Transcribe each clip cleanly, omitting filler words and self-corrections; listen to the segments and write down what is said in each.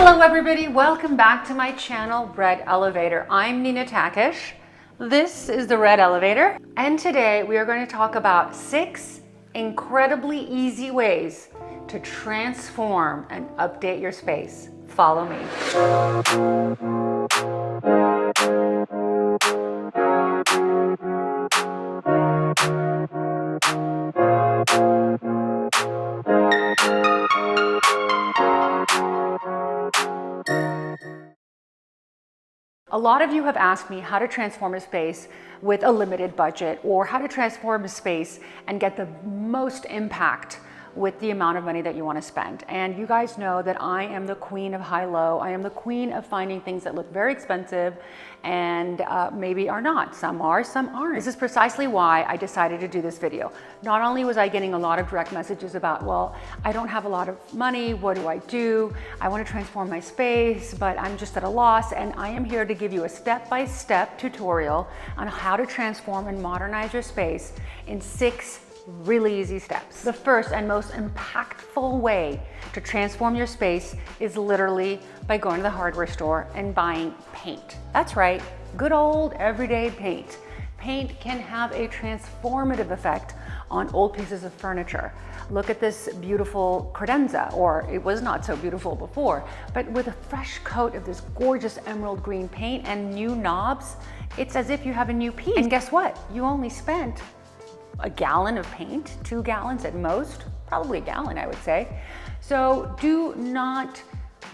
Hello everybody, welcome back to my channel, Red Elevator. I'm Nina Takesh. This is the Red Elevator. And today we are going to talk about 6 incredibly easy ways to transform and update your space. Follow me. A lot of you have asked me how to transform a space with a limited budget, or how to transform a space and get the most impact with the amount of money that you want to spend. And you guys know that I am the queen of high-low. I am the queen of finding things that look very expensive and maybe are not. Some are, some aren't. This is precisely why I decided to do this video. Not only was I getting a lot of direct messages about, well, I don't have a lot of money, what do I do? I want to transform my space, but I'm just at a loss. And I am here to give you a step-by-step tutorial on how to transform and modernize your space in 6 really easy steps. The first and most impactful way to transform your space is literally by going to the hardware store and buying paint. That's right, good old everyday paint. Paint can have a transformative effect on old pieces of furniture. Look at this beautiful credenza, or it was not so beautiful before, but with a fresh coat of this gorgeous emerald green paint and new knobs, it's as if you have a new piece. And guess what? You only spent a gallon of paint, 2 gallons at most, probably a gallon, I would say. So do not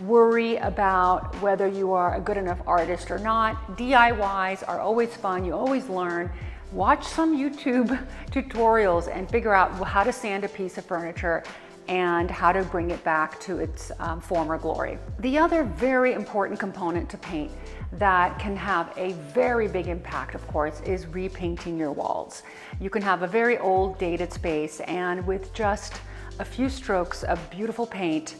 worry about whether you are a good enough artist or not. DIYs are always fun, you always learn. Watch some YouTube tutorials and figure out how to sand a piece of furniture and how to bring it back to its former glory. The other very important component to paint that can have a very big impact, of course, is repainting your walls. You can have a very old, dated space, and with just a few strokes of beautiful paint,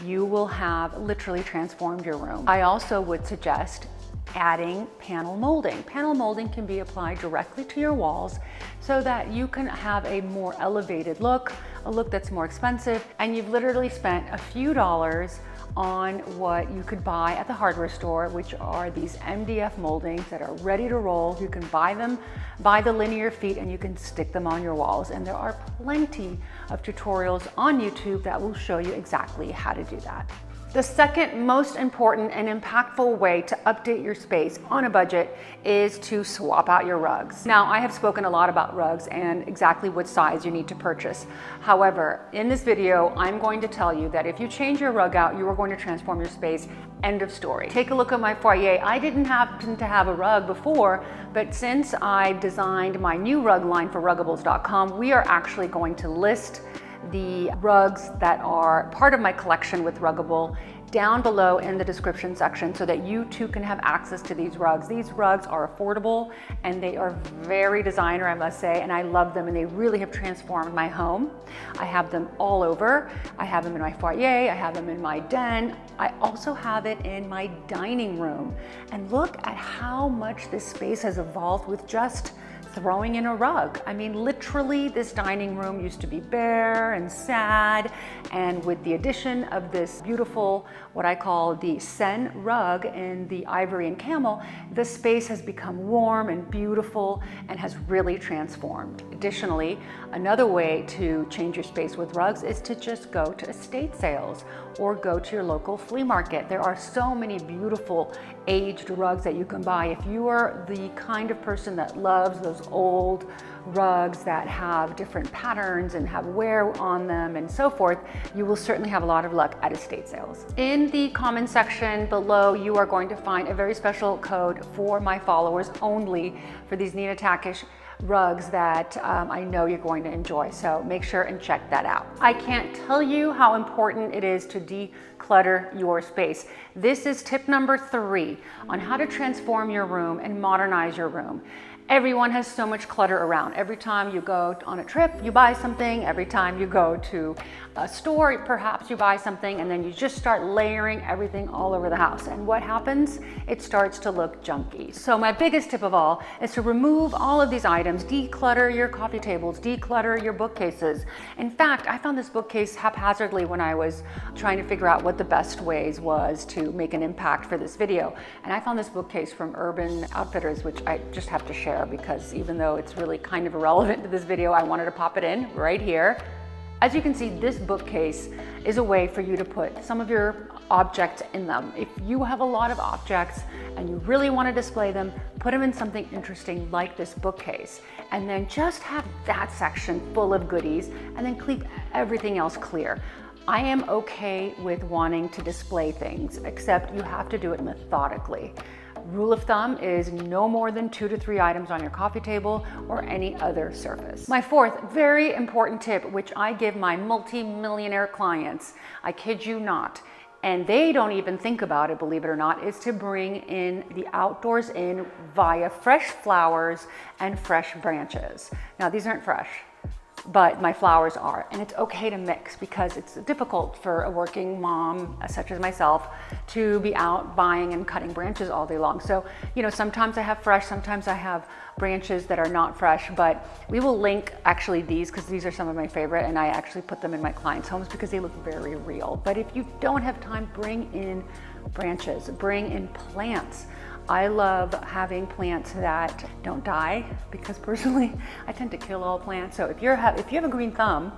you will have literally transformed your room. I also would suggest adding panel molding. Panel molding can be applied directly to your walls so that you can have a more elevated look, a look that's more expensive, and you've literally spent a few dollars on what you could buy at the hardware store, which are these MDF moldings that are ready to roll. You can buy them by the linear feet and you can stick them on your walls. And there are plenty of tutorials on YouTube that will show you exactly how to do that. The second most important and impactful way to update your space on a budget is to swap out your rugs. Now, I have spoken a lot about rugs and exactly what size you need to purchase. However, in this video, I'm going to tell you that if you change your rug out, you are going to transform your space. End of story. Take a look at my foyer. I didn't happen to have a rug before, but since I designed my new rug line for Ruggables.com, we are actually going to list the rugs that are part of my collection with Ruggable down below in the description section so that you too can have access to these rugs. These rugs are affordable and they are very designer, I must say, and I love them and they really have transformed my home. I have them all over. I have them in my foyer, I have them in my den. I also have it in my dining room. And look at how much this space has evolved with just throwing in a rug. I mean, literally this dining room used to be bare and sad, and with the addition of this beautiful, what I call the Seine rug in the Ivory and Camel, the space has become warm and beautiful and has really transformed. Additionally, another way to change your space with rugs is to just go to estate sales or go to your local flea market. There are so many beautiful aged rugs that you can buy. If you are the kind of person that loves those old rugs that have different patterns and have wear on them and so forth, you will certainly have a lot of luck at estate sales. In the comment section below, you are going to find a very special code for my followers only for these Nina Takesh rugs that I know you're going to enjoy. So make sure and check that out. I can't tell you how important it is to declutter your space. This is tip number 3 on how to transform your room and modernize your room. Everyone has so much clutter around. Every time you go on a trip, you buy something. Every time you go to a store, perhaps you buy something, and then you just start layering everything all over the house. And what happens? It starts to look junky. So my biggest tip of all is to remove all of these items, declutter your coffee tables, declutter your bookcases. In fact, I found this bookcase haphazardly when I was trying to figure out what the best ways was to make an impact for this video. And I found this bookcase from Urban Outfitters, which I just have to share because even though it's really kind of irrelevant to this video, I wanted to pop it in right here. As you can see, this bookcase is a way for you to put some of your objects in them. If you have a lot of objects and you really want to display them, put them in something interesting like this bookcase, and then just have that section full of goodies and then keep everything else clear. I am okay with wanting to display things, except you have to do it methodically. Rule of thumb is no more than 2 to 3 items on your coffee table or any other surface. My fourth very important tip, which I give my multi-millionaire clients, I kid you not, and they don't even think about it, believe it or not, is to bring in the outdoors in via fresh flowers and fresh branches. Now, these aren't fresh, but my flowers are, and it's okay to mix because it's difficult for a working mom such as myself to be out buying and cutting branches all day long. So, you know, sometimes I have fresh, sometimes I have branches that are not fresh, but we will link actually these because these are some of my favorite, and I actually put them in my clients' homes because they look very real. But if you don't have time, bring in branches, bring in plants. I love having plants that don't die because personally I tend to kill all plants. So if you have a green thumb,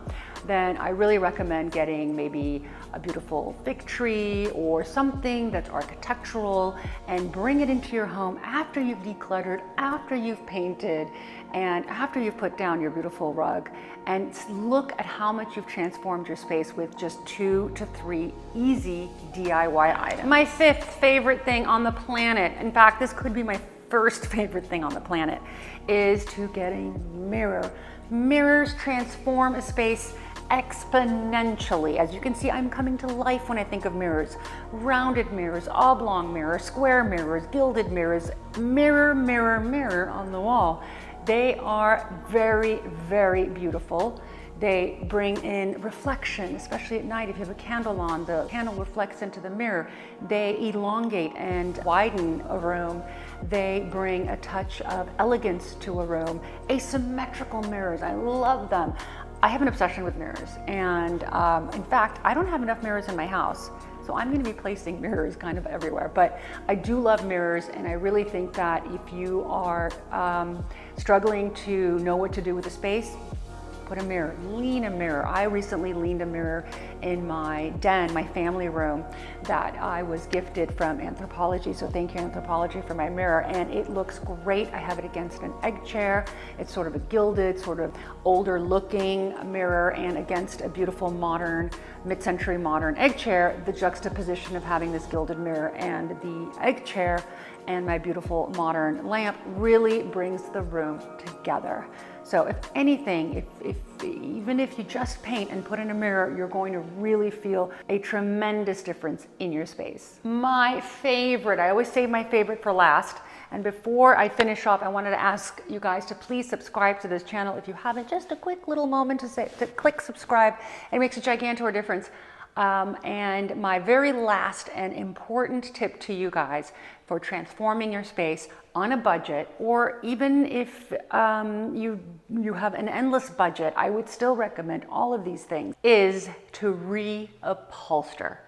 then I really recommend getting maybe a beautiful fig tree or something that's architectural and bring it into your home after you've decluttered, after you've painted, and after you've put down your beautiful rug, and look at how much you've transformed your space with just 2 to 3 easy DIY items. My fifth favorite thing on the planet, in fact, this could be my first favorite thing on the planet, is to get a mirror. Mirrors transform a space exponentially. As you can see, I'm coming to life when I think of mirrors. Rounded mirrors, oblong mirrors, square mirrors, gilded mirrors, mirror, mirror, mirror on the wall. They are very, very beautiful. They bring in reflection, especially at night. If you have a candle on, the candle reflects into the mirror. They elongate and widen a room. They bring a touch of elegance to a room. Asymmetrical mirrors, I love them. I have an obsession with mirrors, and in fact, I don't have enough mirrors in my house, so I'm going to be placing mirrors kind of everywhere. But I do love mirrors, and I really think that if you are struggling to know what to do with a space, put a mirror, lean a mirror. I recently leaned a mirror in my den, my family room, that I was gifted from Anthropologie. So thank you, Anthropologie, for my mirror. And it looks great. I have it against an egg chair. It's sort of a gilded, sort of older looking mirror, and against a beautiful modern, mid-century modern egg chair. The juxtaposition of having this gilded mirror and the egg chair and my beautiful modern lamp really brings the room together. So if anything, even if you just paint and put in a mirror, you're going to really feel a tremendous difference in your space. My favorite, I always save my favorite for last. And before I finish off, I wanted to ask you guys to please subscribe to this channel. If you haven't, just a quick little moment to click subscribe. It makes a gigantic difference. And my very last and important tip to you guys for transforming your space on a budget, or even if you have an endless budget, I would still recommend all of these things, is to reupholster.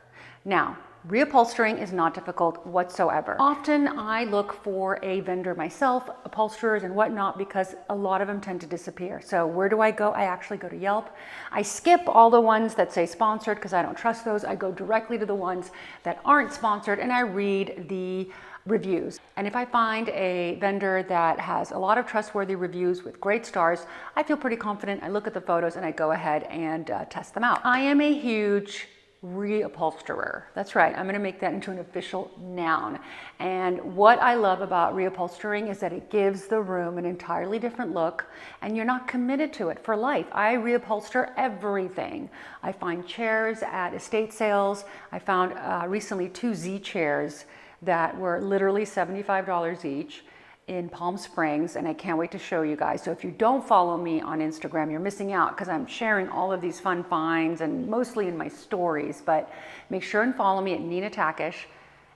Now, reupholstering is not difficult whatsoever. Often I look for a vendor myself, upholsterers and whatnot, because a lot of them tend to disappear. So where do I go? I actually go to Yelp. I skip all the ones that say sponsored because I don't trust those. I go directly to the ones that aren't sponsored and I read the reviews. And if I find a vendor that has a lot of trustworthy reviews with great stars, I feel pretty confident. I look at the photos and I go ahead and test them out. I am a huge reupholsterer. That's right, I'm going to make that into an official noun. And what I love about reupholstering is that it gives the room an entirely different look, and you're not committed to it for life. I reupholster everything. I find chairs at estate sales. I found recently 2 Z chairs that were literally $75 each. in Palm Springs, and I can't wait to show you guys. So if you don't follow me on Instagram, you're missing out because I'm sharing all of these fun finds and mostly in my stories, but make sure and follow me at Nina Takesh,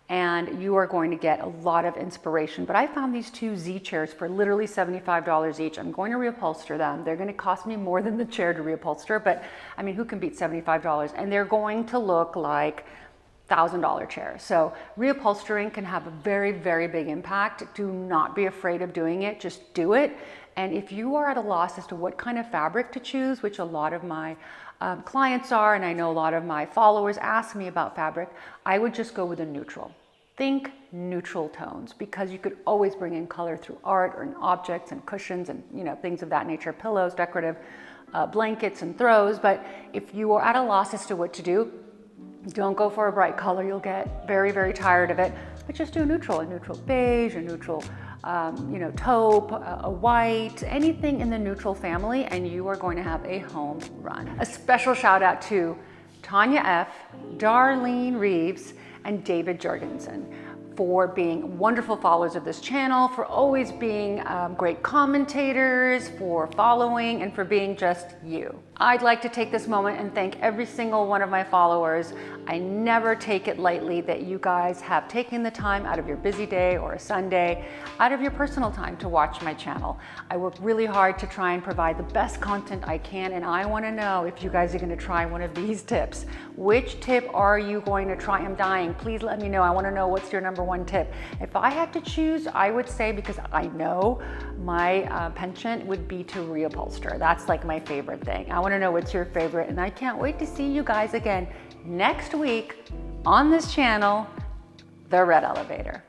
and you are going to get a lot of inspiration. But I found these 2 Z chairs for literally $75 each. I'm going to reupholster them. They're going to cost me more than the chair to reupholster, but I mean, who can beat $75? And they're going to look like $1,000 chairs. So reupholstering can have a very, very big impact. Do not be afraid of doing it. Just do it. And if you are at a loss as to what kind of fabric to choose, which a lot of my clients are, and I know a lot of my followers ask me about fabric, I would just go with a neutral. Think neutral tones, because you could always bring in color through art or in objects and cushions and things of that nature, pillows, decorative blankets and throws. But if you are at a loss as to what to do, don't go for a bright color. You'll get very, very tired of it. But just do a neutral beige, a neutral taupe, a white, anything in the neutral family, and you are going to have a home run. A special shout out to Tanya F., Darlene Reeves, and David Jorgensen for being wonderful followers of this channel, for always being great commentators, for following, and for being just you. I'd like to take this moment and thank every single one of my followers. I never take it lightly that you guys have taken the time out of your busy day or a Sunday, out of your personal time to watch my channel. I work really hard to try and provide the best content I can, and I want to know if you guys are going to try one of these tips. Which tip are you going to try? I'm dying. Please let me know. I want to know what's your number 1 tip. If I had to choose, I would say, because I know my penchant would be to reupholster. That's like my favorite thing. I want to know what's your favorite, and I can't wait to see you guys again next week on this channel, The Red Elevator.